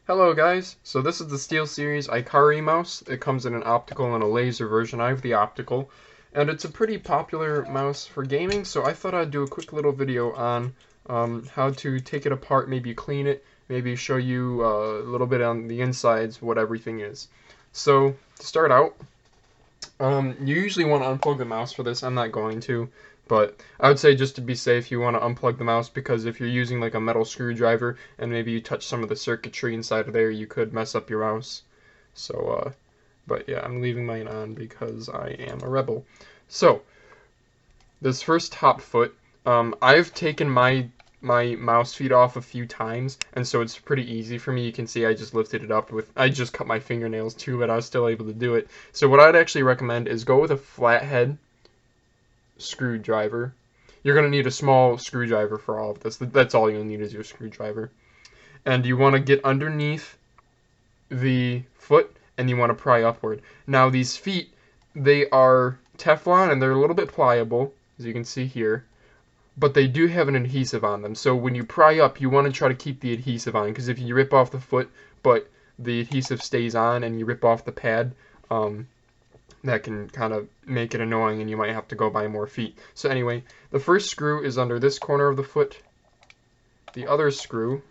Hello guys, so this is the Steelseries Ikari mouse. It comes in an optical and a laser version. I have the optical, and it's a pretty popular mouse for gaming, so I thought I'd do a quick little video on how to take it apart, maybe clean it, maybe show you a little bit on the insides, what everything is. So, to start out, you usually want to unplug the mouse for this. I'm not going to, but I would say just to be safe, you want to unplug the mouse because if you're using like a metal screwdriver and maybe you touch some of the circuitry inside of there, you could mess up your mouse. So, but yeah, I'm leaving mine on because I am a rebel. So, this first top foot, I've taken my mouse feet off a few times, and so it's pretty easy for me. You can see I just lifted it up with, I just cut my fingernails too, but I was still able to do it. So what I'd actually recommend is go with a flathead screwdriver. You're going to need a small screwdriver for all of this. That's all you'll need is your screwdriver. And you want to get underneath the foot, and you want to pry upward. Now these feet, they are Teflon, and they're a little bit pliable, as you can see here. But they do have an adhesive on them. So when you pry up, you want to try to keep the adhesive on, because if you rip off the foot, but the adhesive stays on, and you rip off the pad, that can kind of make it annoying, and you might have to go buy more feet. So anyway, the first screw is under this corner of the foot. The other screw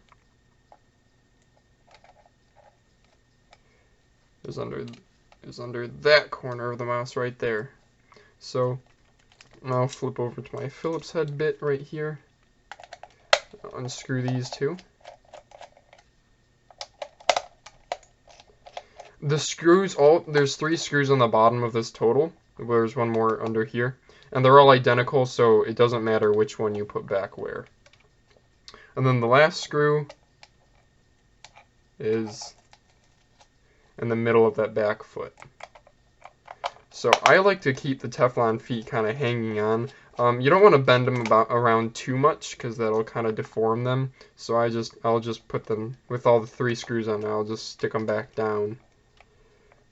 is under that corner of the mouse right there. So I'll flip over to my Phillips head bit right here. I'll unscrew these two. The screws, there's 3 screws on the bottom of this total. There's one more under here. And they're all identical, so it doesn't matter which one you put back where. And then the last screw is in the middle of that back foot. So I like to keep the Teflon feet kind of hanging on. You don't want to bend them around too much because that'll kind of deform them. So I'll just put them with all the 3 screws on. I'll just stick them back down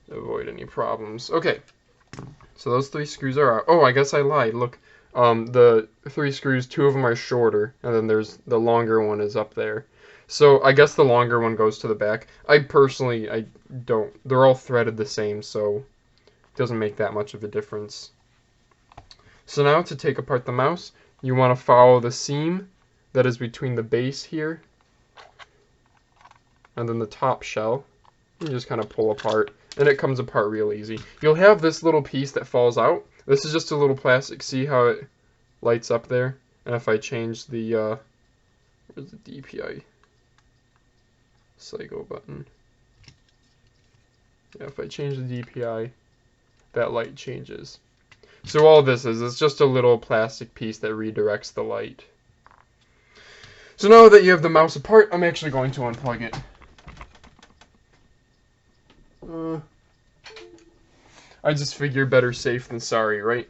to avoid any problems. Okay, so those 3 screws are out. Oh, I guess I lied. Look, the 3 screws, 2 of them are shorter, and then there's the longer one is up there. So I guess the longer one goes to the back. I don't. They're all threaded the same, so doesn't make that much of a difference. So now to take apart the mouse, you want to follow the seam that is between the base here and then the top shell. You just kind of pull apart, and it comes apart real easy. You'll have this little piece that falls out. This is just a little plastic. See how it lights up there? And if I change the where's the Dpi cycle button? Yeah, if I change the Dpi, that light changes. So all this is, it's just a little plastic piece that redirects the light. So now that you have the mouse apart, I'm actually going to unplug it. I just figure better safe than sorry, right?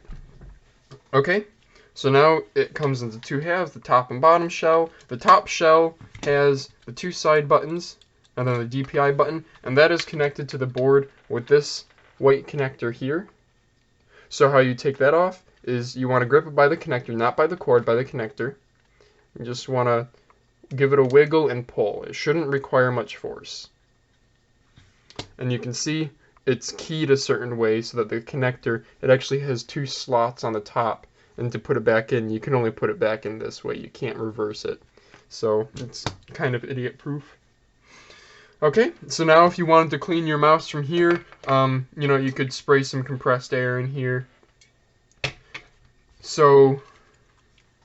Okay, so now it comes into 2 halves, the top and bottom shell. The top shell has the 2 side buttons, and then the DPI button, and that is connected to the board with this white connector here. So how you take that off is you want to grip it by the connector, not by the cord, by the connector. You just want to give it a wiggle and pull. It shouldn't require much force. And you can see it's keyed a certain way so that the connector, it actually has 2 slots on the top, and to put it back in, you can only put it back in this way. You can't reverse it. So it's kind of idiot proof. Okay, so now if you wanted to clean your mouse from here, you know, you could spray some compressed air in here. So,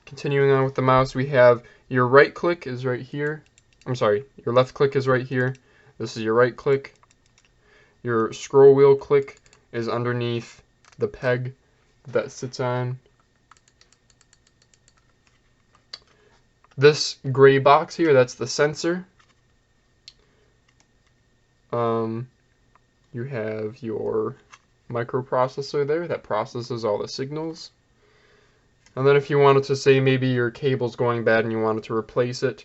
continuing on with the mouse, we have your right click is right here. I'm sorry, your left click is right here. This is your right click. Your scroll wheel click is underneath the peg that sits on. This gray box here, that's the sensor. You have your microprocessor there that processes all the signals. And then if you wanted to say maybe your cable's going bad and you wanted to replace it,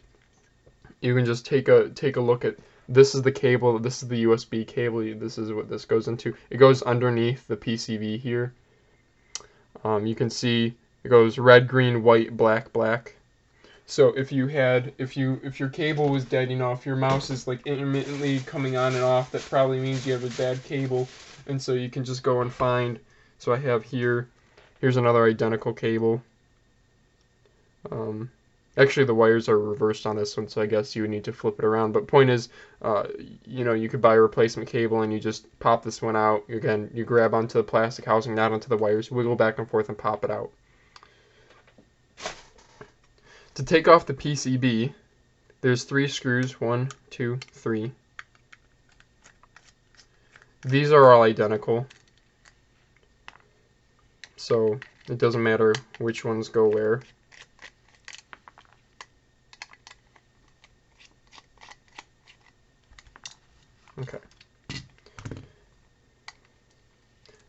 you can just take a look at, this is the cable, this is the USB cable, this is what this goes into. It goes underneath the PCB here. You can see it goes red, green, white, black, black. So if your cable was dead, if your mouse is like intermittently coming on and off, that probably means you have a bad cable. And so you can just go and find. So I have here's another identical cable. Actually, the wires are reversed on this one, so I guess you would need to flip it around. But point is, you could buy a replacement cable and you just pop this one out. Again, you grab onto the plastic housing, not onto the wires, wiggle back and forth and pop it out. To take off the PCB, there's 3 screws, 1, 2, 3. These are all identical, so it doesn't matter which ones go where. Okay.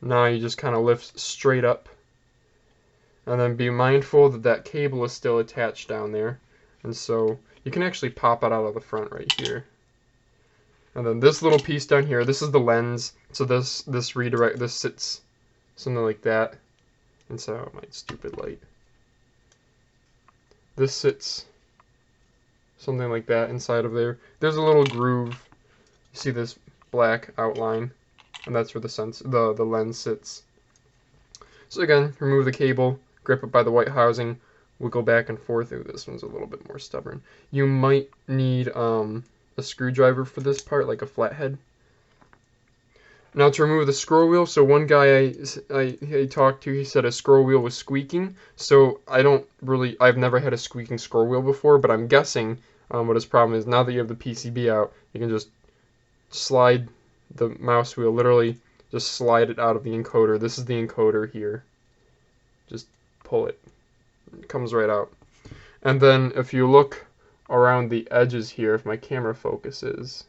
Now you just kind of lift straight up, and then be mindful that that cable is still attached down there, and so you can actually pop it out of the front right here. And then this little piece down here, this is the lens, so this redirect, this sits something like that, and so my stupid light. This sits something like that inside of there. There's a little groove. You see this black outline, and that's where the lens sits. So again, remove the cable, grip it by the white housing, wiggle back and forth. Ooh, this one's a little bit more stubborn. You might need a screwdriver for this part, like a flathead. Now to remove the scroll wheel, so one guy I talked to, he said a scroll wheel was squeaking. So I've never had a squeaking scroll wheel before, but I'm guessing what his problem is. Now that you have the PCB out, you can just slide the mouse wheel, literally just slide it out of the encoder. This is the encoder here. Just pull it. It comes right out. And then if you look around the edges here, if my camera focuses,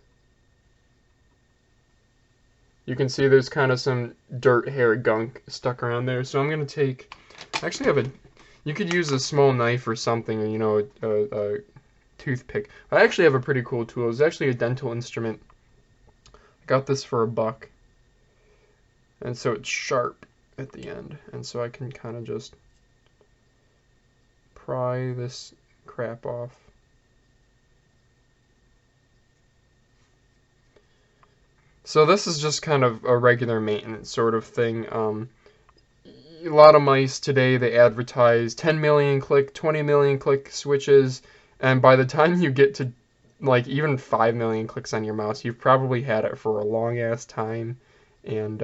you can see there's kind of some dirt, hair, gunk stuck around there. So I'm going to take, I actually have you could use a small knife or something, a toothpick. I actually have a pretty cool tool. It's actually a dental instrument. I got this for $1. And so it's sharp at the end. And so I can kind of just pry this crap off. So this is just kind of a regular maintenance sort of thing. A lot of mice today, they advertise 10 million click, 20 million click switches, and by the time you get to like even 5 million clicks on your mouse, you've probably had it for a long ass time, and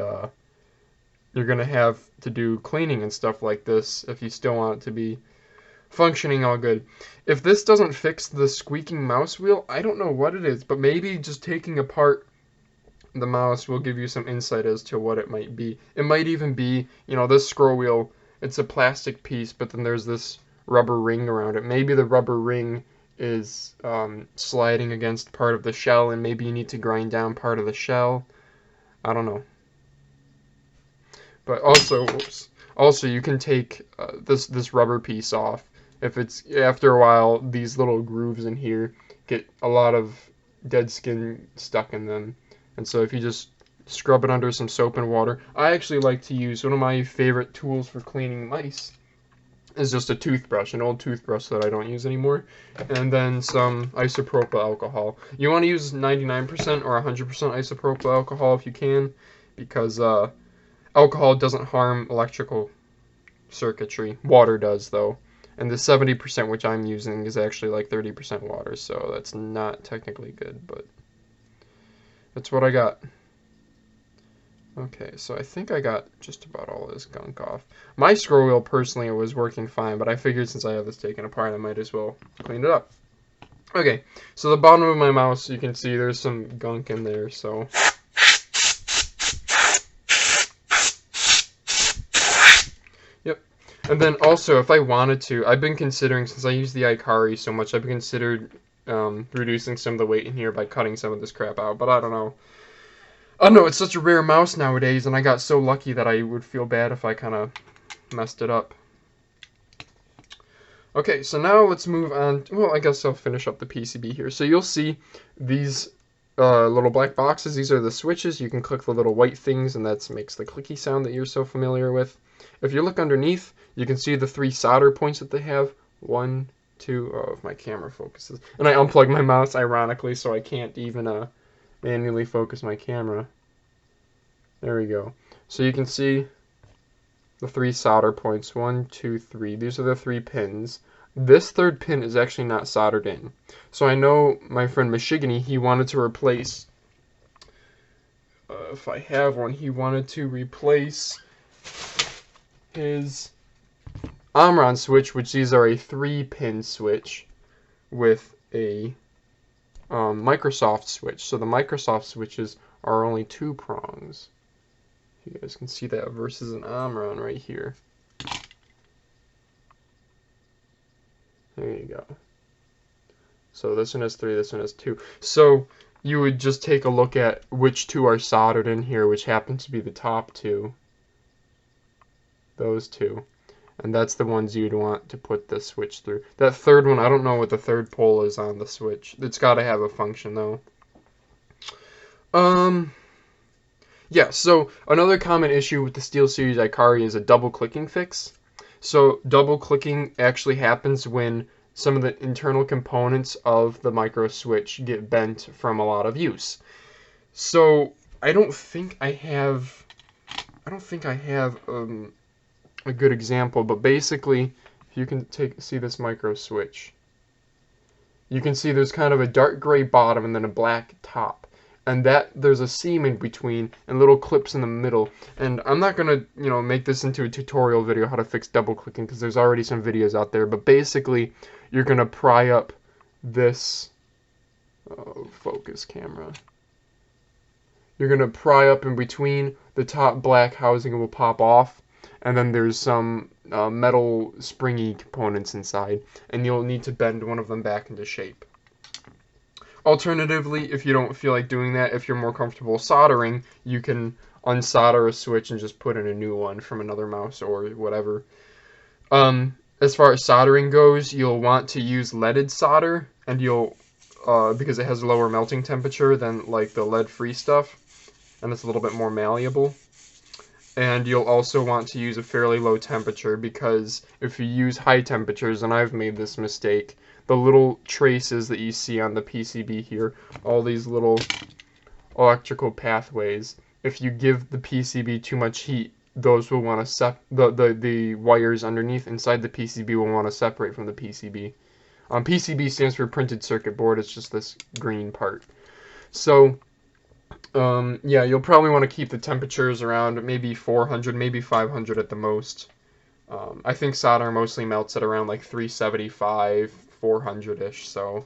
you're gonna have to do cleaning and stuff like this if you still want it to be functioning all good. If this doesn't fix the squeaking mouse wheel, I don't know what it is, but maybe just taking apart the mouse will give you some insight as to what it might be. It might even be, this scroll wheel, it's a plastic piece, but then there's this rubber ring around it. Maybe the rubber ring is sliding against part of the shell, and maybe you need to grind down part of the shell. I don't know. But also you can take this rubber piece off. If it's, after a while, these little grooves in here get a lot of dead skin stuck in them. And so if you just scrub it under some soap and water, I actually like to use, one of my favorite tools for cleaning mice is just a toothbrush, an old toothbrush that I don't use anymore, and then some isopropyl alcohol. You want to use 99% or 100% isopropyl alcohol if you can, because alcohol doesn't harm electrical circuitry. Water does, though. And the 70% which I'm using is actually like 30% water, so that's not technically good, but that's what I got. Okay, so I think I got just about all this gunk off. My scroll wheel, personally, was working fine, but I figured since I have this taken apart, I might as well clean it up. Okay, so the bottom of my mouse, you can see there's some gunk in there, so yep. And then also, if I wanted to, I've been considering, since I use the Ikari so much, I've considered reducing some of the weight in here by cutting some of this crap out, but I don't know. I don't know, it's such a rare mouse nowadays, and I got so lucky that I would feel bad if I kind of messed it up. Okay, so now let's move on. Well, I guess I'll finish up the PCB here. So you'll see these little black boxes. These are the switches. You can click the little white things, and that makes the clicky sound that you're so familiar with. If you look underneath, you can see the 3 solder points that they have. 1, 2. Oh, if my camera focuses. And I unplugged my mouse, ironically, so I can't even manually focus my camera. There we go. So you can see the 3 solder points. 1, 2, 3. These are the 3 pins. This third pin is actually not soldered in. So I know my friend Michigany, he wanted to replace, if I have one, he wanted to replace his Omron switch, which these are a 3-pin switch, with a Microsoft switch. So the Microsoft switches are only 2 prongs. You guys can see that versus an Omron right here. There you go. So this one has 3, this one has 2. So you would just take a look at which 2 are soldered in here, which happen to be the top 2. Those 2. And that's the ones you'd want to put the switch through. That third one, I don't know what the third pole is on the switch. It's got to have a function, though. Yeah, so another common issue with the Steelseries Ikari is a double-clicking fix. So double-clicking actually happens when some of the internal components of the micro switch get bent from a lot of use. So I don't think I have a good example, but basically, if you can see this micro switch, you can see there's kind of a dark gray bottom and then a black top. And that there's a seam in between and little clips in the middle. And I'm not gonna, make this into a tutorial video how to fix double clicking because there's already some videos out there. But basically, you're gonna pry up this focus camera. You're gonna pry up in between the top black housing will pop off, and then there's some metal springy components inside, and you'll need to bend one of them back into shape. Alternatively, if you don't feel like doing that, if you're more comfortable soldering, you can unsolder a switch and just put in a new one from another mouse or whatever. As far as soldering goes, you'll want to use leaded solder, and you'll because it has a lower melting temperature than like the lead-free stuff, and it's a little bit more malleable. And you'll also want to use a fairly low temperature, because if you use high temperatures, and I've made this mistake, the little traces that you see on the PCB here, all these little electrical pathways, if you give the PCB too much heat, those will want to the wires underneath inside the PCB will want to separate from the PCB. PCB stands for printed circuit board. It's just this green part. So yeah, you'll probably want to keep the temperatures around maybe 400, maybe 500 at the most. I think solder mostly melts at around like 375, 400-ish, so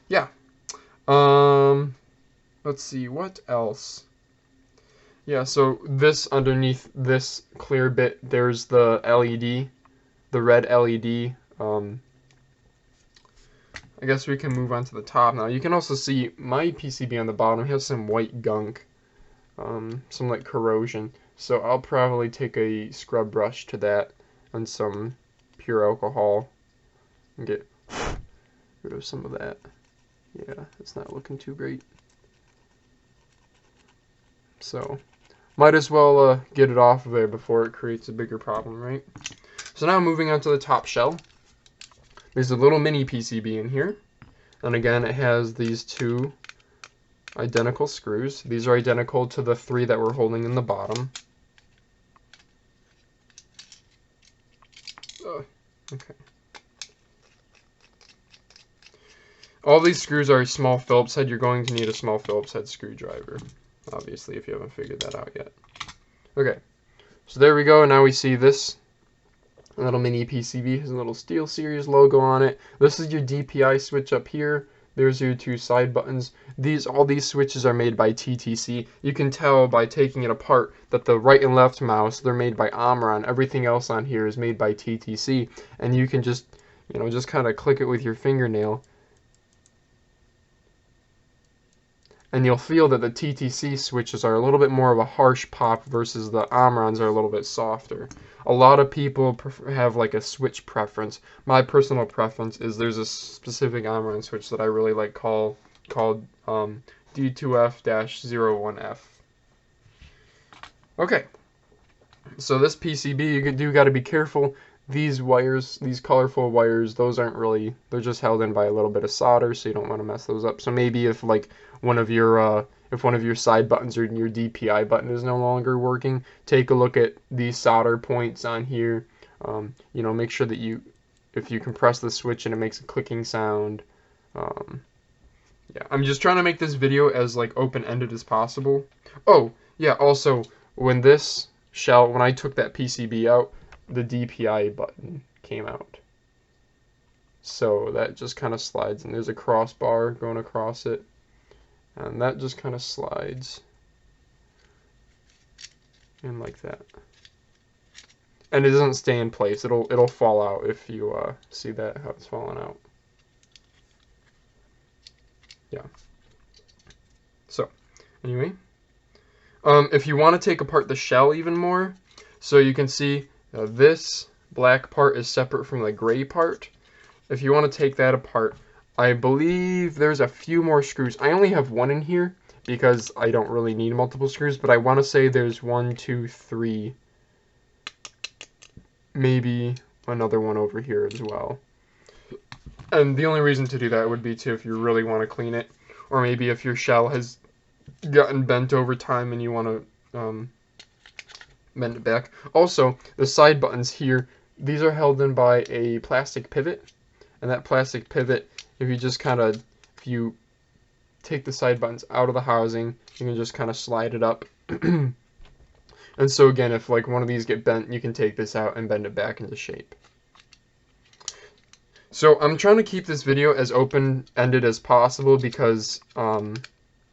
yeah. Let's see, what else? Yeah, so this underneath this clear bit, there's the LED, the red LED. I guess we can move on to the top now. You can also see my PCB on the bottom has some white gunk, some like corrosion. So I'll probably take a scrub brush to that and some pure alcohol and get rid of some of that. Yeah, it's not looking too great. So might as well get it off of there before it creates a bigger problem, right? So now moving on to the top shell. There's a little mini PCB in here, and again it has these 2 identical screws. These are identical to the 3 that we're holding in the bottom. Okay. All these screws are a small Phillips head. You're going to need a small Phillips head screwdriver, obviously, if you haven't figured that out yet. Okay, so there we go. Now we see this little mini PCB has a little Steelseries logo on it. This is your Dpi switch up here. There's your 2 side buttons. All these switches are made by TTC. You can tell by taking it apart that the right and left mouse, they're made by Omron. Everything else on here is made by TTC, and you can just, just kind of click it with your fingernail, and you'll feel that the TTC switches are a little bit more of a harsh pop versus the Omrons are a little bit softer. A lot of people have like a switch preference. My personal preference is there's a specific Omron switch that I really like called D2F-01F. Okay, so this PCB, you do got to be careful. these wires, these colorful wires, those aren't really, they're just held in by a little bit of solder, so you don't want to mess those up. So maybe if like one of your side buttons or your DPI button is no longer working, take a look at these solder points on here. You know, make sure that if you compress the switch and it makes a clicking sound. Yeah, I'm just trying to make this video as like open-ended as possible. Oh, yeah, also, when I took that PCB out, the DPI button came out. So that just kind of slides, and there's a crossbar going across it. And that just kind of slides in like that. And it doesn't stay in place. It'll fall out if you see that, how it's falling out. Yeah. So, anyway. If you want to take apart the shell even more, so you can see this black part is separate from the gray part. If you want to take that apart, I believe there's a few more screws. I only have one in here because I don't really need multiple screws, but I want to say there's 1, 2, 3, maybe another one over here as well. And the only reason to do that would be if you really want to clean it, or maybe if your shell has gotten bent over time and you want to bend it back. Also, the side buttons here, these are held in by a plastic pivot, and that plastic pivot, if you take the side buttons out of the housing, you can just kind of slide it up. And so again, if like one of these get bent, you can take this out and bend it back into shape. So I'm trying to keep this video as open-ended as possible because, you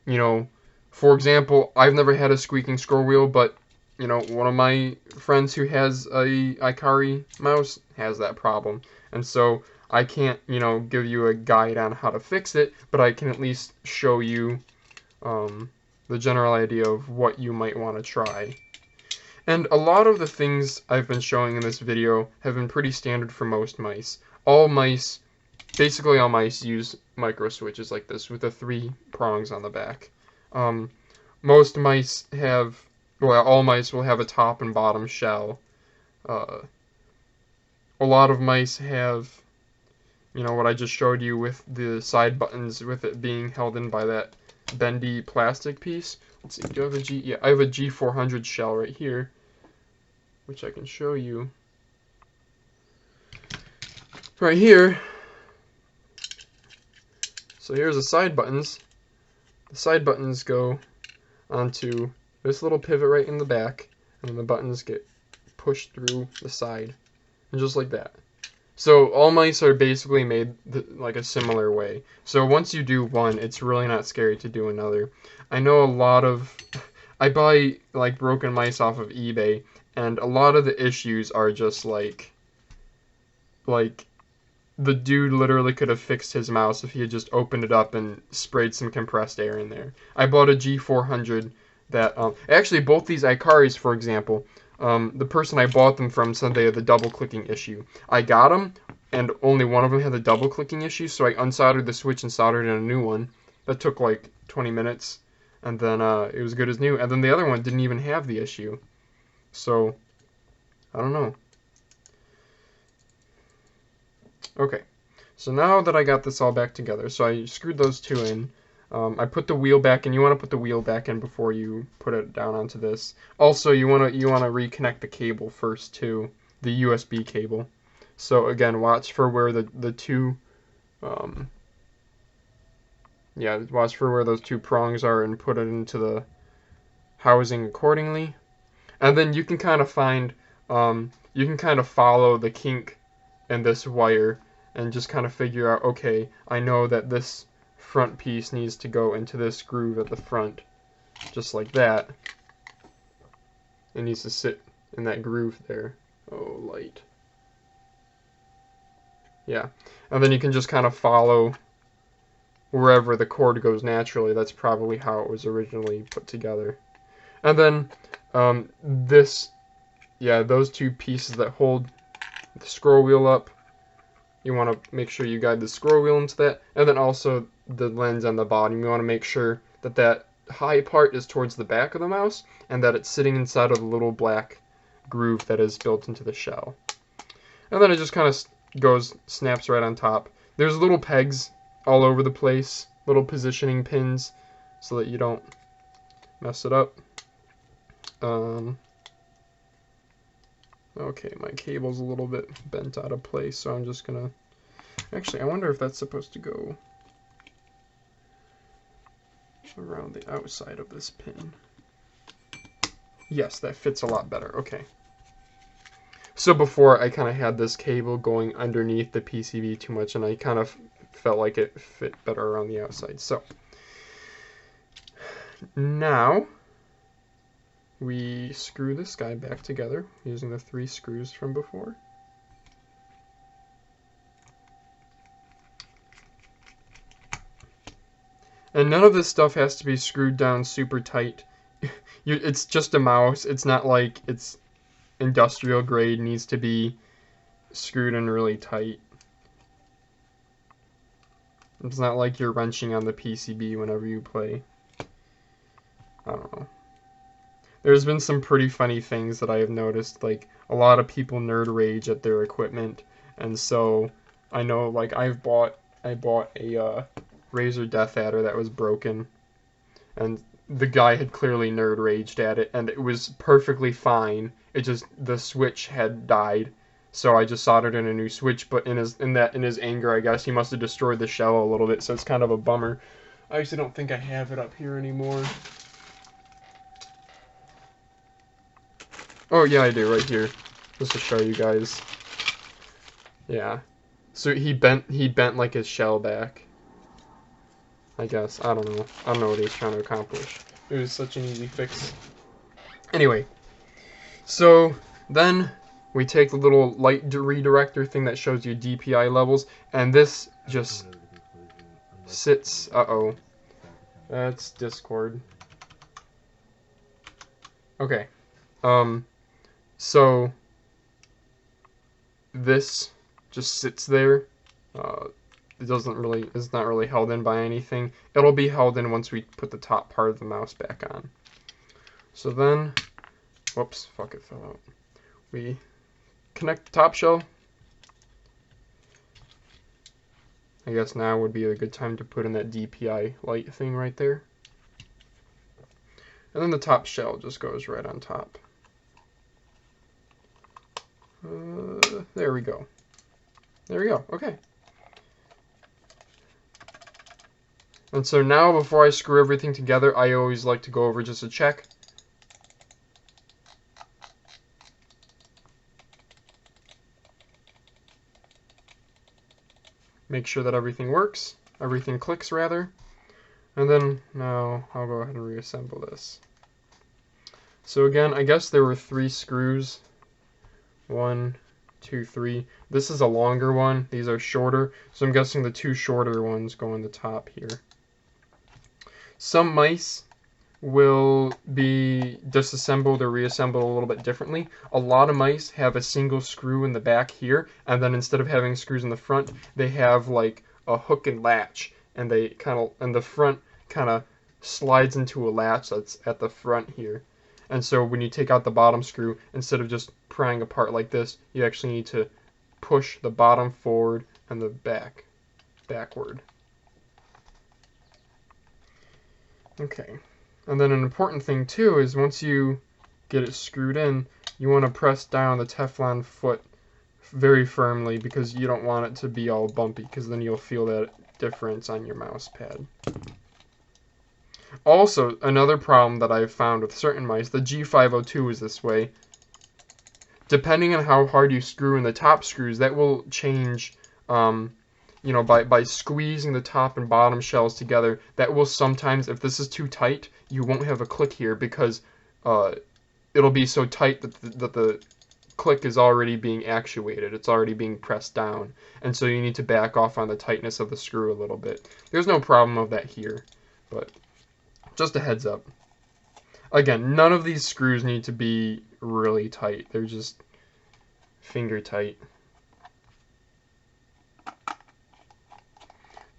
know, for example, I've never had a squeaking scroll wheel, but, you know, one of my friends who has a Ikari mouse has that problem. And so I can't, you know, give you a guide on how to fix it, but I can at least show you the general idea of what you might want to try. And a lot of the things I've been showing in this video have been pretty standard for most mice. Basically all mice use micro switches like this with the 3 prongs on the back. Most mice have, well, all mice will have a top and bottom shell. A lot of mice have, you know, what I just showed you with the side buttons, with it being held in by that bendy plastic piece. Let's see, do I have a G? Yeah, I have a G400 shell right here, which I can show you. Right here. So here's the side buttons. The side buttons go onto this little pivot right in the back, and then the buttons get pushed through the side, and just like that. So all mice are basically made like a similar way. So once you do one, it's really not scary to do another. I know I buy like broken mice off of eBay, and a lot of the issues are just like the dude literally could have fixed his mouse if he had just opened it up and sprayed some compressed air in there. I bought a G400 that, actually both these Ikaris, for example, the person I bought them from said they had the double clicking issue. I got them, and only one of them had the double clicking issue, so I unsoldered the switch and soldered in a new one. That took like 20 minutes, and then it was good as new. And then the other one didn't even have the issue. So, I don't know. Okay, so now that I got this all back together, so I screwed those 2 in. I put the wheel back in. You want to put the wheel back in before you put it down onto this. Also, you want to reconnect the cable first too, the USB cable. So again, watch for where the two, watch for where those 2 prongs are and put it into the housing accordingly. And then you can kind of find, you can kind of follow the kink in this wire and just kind of figure out, okay, I know that this front piece needs to go into this groove at the front, just like that. It needs to sit in that groove there. Oh, light. Yeah, and then you can just kind of follow wherever the cord goes naturally. That's probably how it was originally put together. And then those 2 pieces that hold the scroll wheel up, you want to make sure you guide the scroll wheel into that, and then also the lens on the bottom. You want to make sure that that high part is towards the back of the mouse, and that it's sitting inside of the little black groove that is built into the shell. And then it just kind of snaps right on top. There's little pegs all over the place, little positioning pins, so that you don't mess it up. Okay, my cable's a little bit bent out of place, so I'm just gonna... Actually, I wonder if that's supposed to go around the outside of this pin. Yes, that fits a lot better. Okay. So before, I kind of had this cable going underneath the PCB too much, and I kind of felt like it fit better around the outside. So now we screw this guy back together using the 3 screws from before. And none of this stuff has to be screwed down super tight. It's just a mouse. It's not like it's industrial grade, needs to be screwed in really tight. It's not like you're wrenching on the PCB whenever you play. I don't know. There's been some pretty funny things that I have noticed, like a lot of people nerd rage at their equipment, and so I know, like I bought a Razer Death Adder that was broken, and the guy had clearly nerd raged at it, and it was perfectly fine. It just, the switch had died, so I just soldered in a new switch. But in his anger, I guess he must have destroyed the shell a little bit, so it's kind of a bummer. I actually don't think I have it up here anymore. Oh yeah, I do, right here, just to show you guys. Yeah, so he bent like his shell back, I guess. I don't know what he was trying to accomplish. It was such an easy fix. Anyway, so then we take the little light redirector thing that shows you DPI levels, and this just sits... Uh-oh. That's Discord. Okay. So this just sits there. It's not really held in by anything. It'll be held in once we put the top part of the mouse back on. So then, whoops, fuck, it fell out. We connect the top shell. I guess now would be a good time to put in that DPI light thing right there. And then the top shell just goes right on top. There we go. There we go. Okay. And so now, before I screw everything together, I always like to go over just to check. Make sure that everything works. Everything clicks, rather. And then, now, I'll go ahead and reassemble this. So again, I guess there were 3 screws. 1, 2, 3. This is a longer one. These are shorter. So I'm guessing the 2 shorter ones go on the top here. Some mice will be disassembled or reassembled a little bit differently. A lot of mice have a single screw in the back here, and then instead of having screws in the front, they have like a hook and latch, and the front kind of slides into a latch that's at the front here. And so when you take out the bottom screw, instead of just prying apart like this, you actually need to push the bottom forward and the backward. Okay. And then an important thing too is once you get it screwed in, you want to press down the Teflon foot very firmly, because you don't want it to be all bumpy, because then you'll feel that difference on your mouse pad. Also, another problem that I've found with certain mice, the G502 is this way. Depending on how hard you screw in the top screws, that will change, you know, by squeezing the top and bottom shells together. That will sometimes, if this is too tight, you won't have a click here, because it'll be so tight that the click is already being actuated. It's already being pressed down. And so you need to back off on the tightness of the screw a little bit. There's no problem of that here, but just a heads up. Again, none of these screws need to be really tight. They're just finger tight.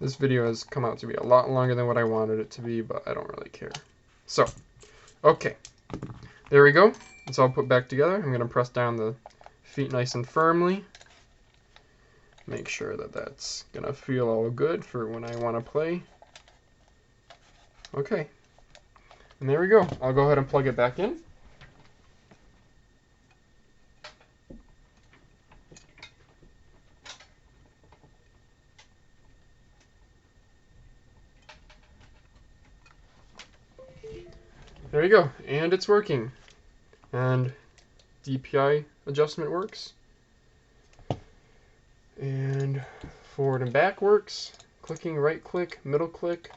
This video has come out to be a lot longer than what I wanted it to be, but I don't really care. So, okay. There we go. It's all put back together. I'm going to press down the feet nice and firmly. make sure that that's gonna feel all good for when I want to play. Okay, and there we go. I'll go ahead and plug it back in. There you go, and it's working. And DPI adjustment works. And forward and back works. Clicking, right click, middle click,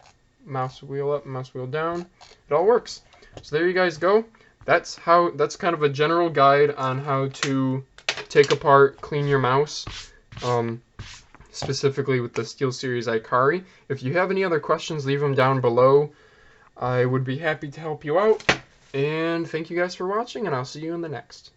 mouse wheel up, mouse wheel down. It all works. So there you guys go. That's kind of a general guide on how to take apart, clean your mouse. Specifically with the Steelseries Ikari. If you have any other questions, leave them down below. I would be happy to help you out. And thank you guys for watching, and I'll see you in the next.